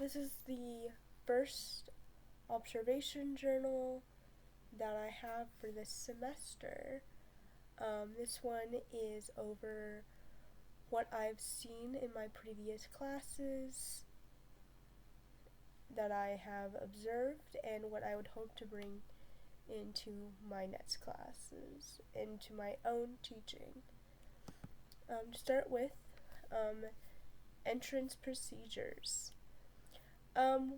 This is the first observation journal that I have for this semester. This one is over what I've seen in my previous classes that I have observed and what I would hope to bring into my next classes, into my own teaching. To start with, entrance procedures.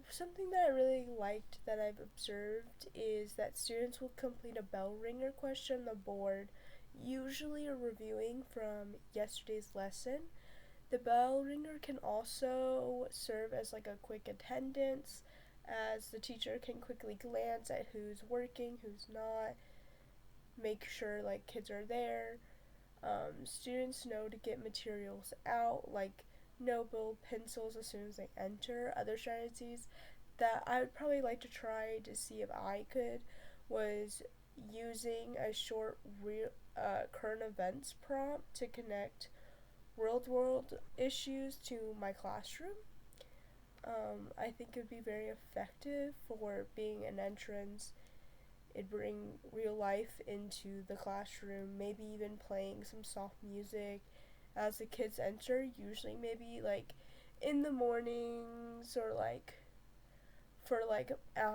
Something that I really liked that I've observed is that students will complete a bell ringer question on the board, usually a reviewing from yesterday's lesson. The bell ringer can also serve as like a quick attendance, as the teacher can quickly glance at who's working, who's not, make sure like kids are there. Students know to get materials out, like notebook, pencils as soon as they enter. Other strategies that I would probably like to try to see if I could was using a short current events prompt to connect real world issues to my classroom. I think it would be very effective for being an entrance. It'd bring real life into the classroom, maybe even playing some soft music as the kids enter, usually maybe like in the mornings or like for like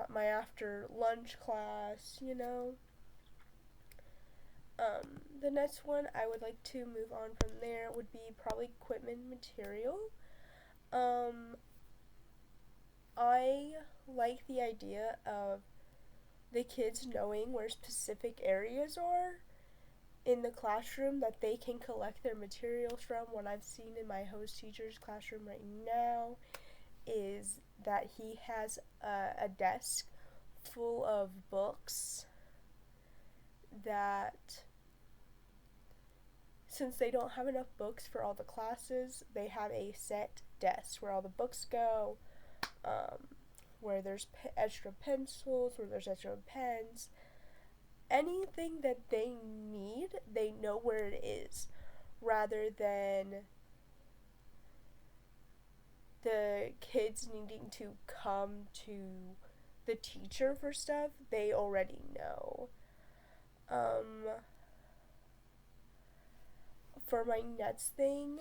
my after lunch class. The next one I would like to move on from there would be probably equipment material. I like the idea of the kids knowing where specific areas are in the classroom that they can collect their materials from. What I've seen in my host teacher's classroom right now is that he has a desk full of books that, since they don't have enough books for all the classes, they have a set desk where all the books go, where there's extra pencils, where there's extra pens. Anything that they need, they know where it is, rather than the kids needing to come to the teacher for stuff. They already know. For my next thing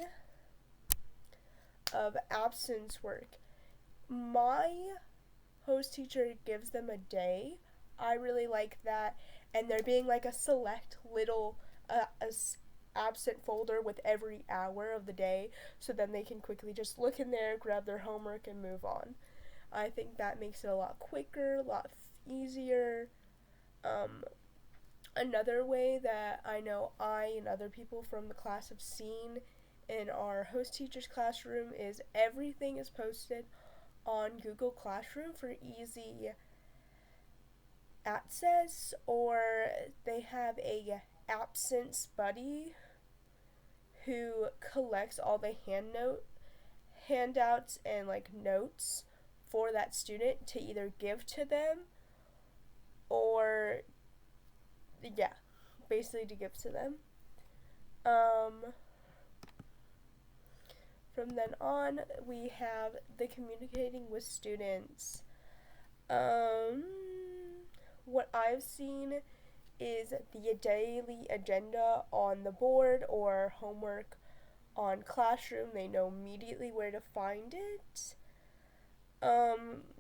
of absence work, my host teacher gives them a day. I really like that, and there being like a select little absent folder with every hour of the day, so then they can quickly just look in there, grab their homework, and move on. I think that makes it a lot quicker, a lot easier. Another way that I know I and other people from the class have seen in our host teacher's classroom is everything is posted on Google Classroom for easy access, or they have a absence buddy who collects all the handouts and like notes for that student to either give to them or yeah, basically to give to them. From then on, we have the communicating with students. What I've seen is the daily agenda on the board or homework on Classroom. They know immediately where to find it.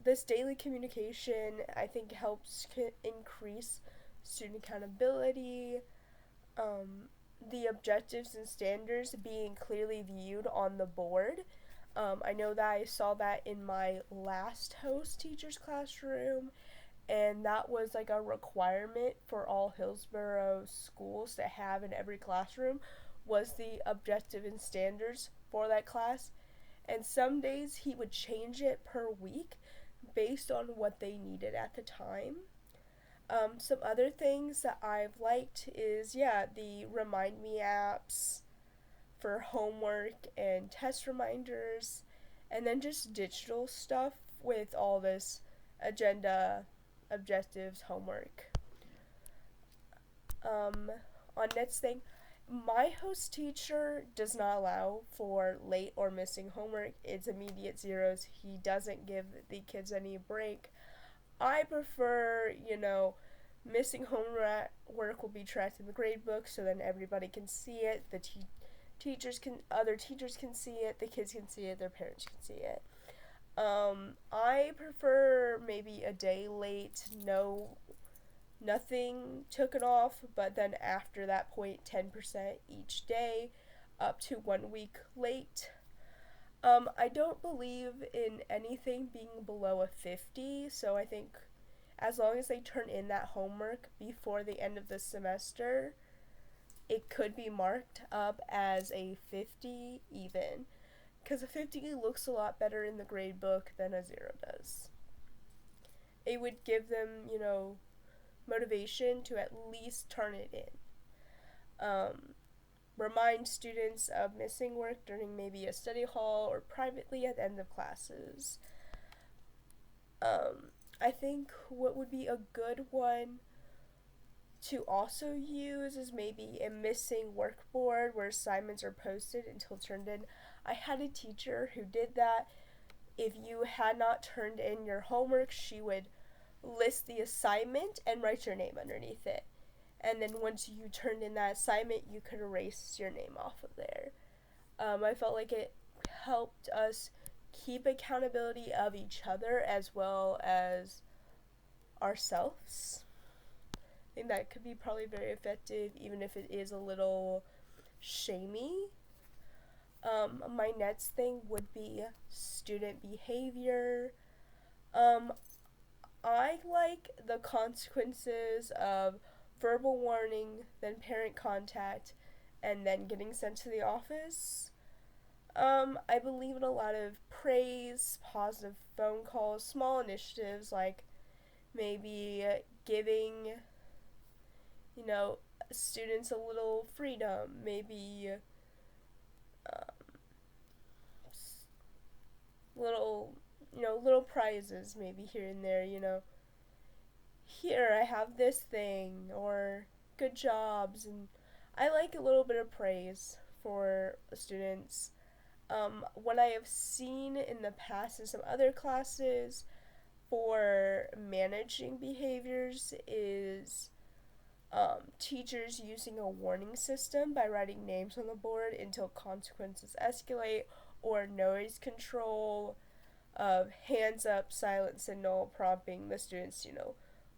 This daily communication, I think, helps increase student accountability. The objectives and standards being clearly viewed on the board. I know that I saw that in my last host teacher's classroom, and that was like a requirement for all Hillsborough schools to have in every classroom, was the objective and standards for that class. And some days he would change it per week based on what they needed at the time. Some other things that I've liked is, the Remind Me apps for homework and test reminders, and then just digital stuff with all this agenda, objectives, homework. On next thing, My host teacher does not allow for late or missing homework. It's immediate zeros. He doesn't give the kids any break. I prefer, missing homework will be tracked in the grade book so then everybody can see it. Other teachers can see it, the kids can see it, their parents can see it. I prefer maybe a day late, nothing took it off, but then after that point, 10% each day, up to 1 week late. I don't believe in anything being below a 50, so I think as long as they turn in that homework before the end of the semester, it could be marked up as a 50 even. Because a 50 looks a lot better in the grade book than a 0 does. It would give them, motivation to at least turn it in. Remind students of missing work during maybe a study hall or privately at the end of classes. I think what would be a good one to also use is maybe a missing work board where assignments are posted until turned in. I had a teacher who did that. If you had not turned in your homework, she would list the assignment and write your name underneath it. And then once you turned in that assignment, you could erase your name off of there. I felt like it helped us keep accountability of each other as well as ourselves. I think that could be probably very effective, even if it is a little shamey. My next thing would be student behavior. I like the consequences of verbal warning, then parent contact, and then getting sent to the office. I believe in a lot of praise, positive phone calls, small initiatives like maybe giving, you know, students a little freedom, maybe little, little prizes maybe here and there, here I have this thing or good jobs, and I like a little bit of praise for students. What I have seen in the past in some other classes for managing behaviors is teachers using a warning system by writing names on the board until consequences escalate, or noise control of hands up, silent signal prompting the students,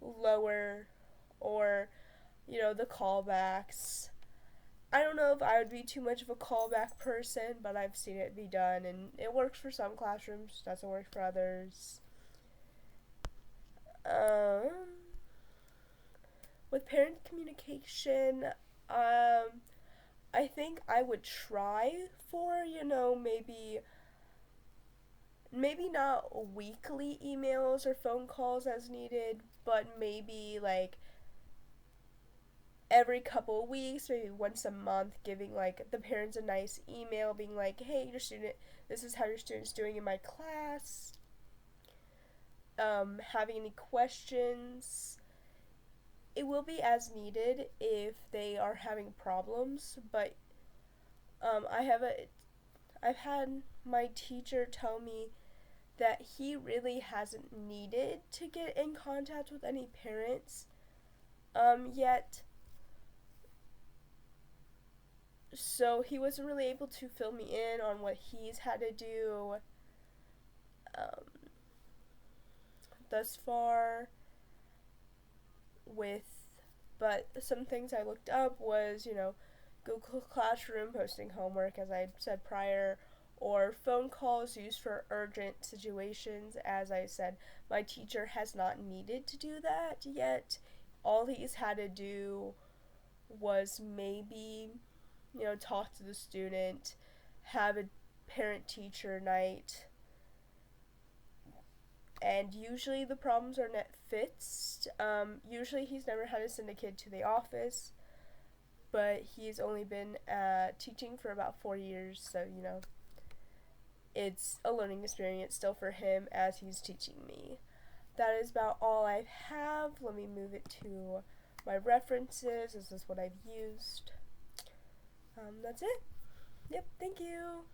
lower, or, the callbacks. I don't know if I would be too much of a callback person, but I've seen it be done, and it works for some classrooms, doesn't work for others. With parent communication, I think I would try for, maybe not weekly emails or phone calls as needed, but maybe like every couple of weeks, maybe once a month, giving like the parents a nice email being like, hey, this is how your student's doing in my class. Having any questions. It will be as needed if they are having problems, but I've had my teacher tell me that he really hasn't needed to get in contact with any parents yet. So he wasn't really able to fill me in on what he's had to do um, thus far with. But some things I looked up was, Google Classroom posting homework, as I said prior, or phone calls used for urgent situations. As I said, my teacher has not needed to do that yet. All he's had to do was maybe, talk to the student, have a parent teacher night, and usually the problems are net fixed. Usually he's never had to send a kid to the office, but he's only been teaching for about 4 years, so it's a learning experience still for him as he's teaching me. That is about all I have. Let me move it to my references. This is what I've used. That's it. Yep, thank you.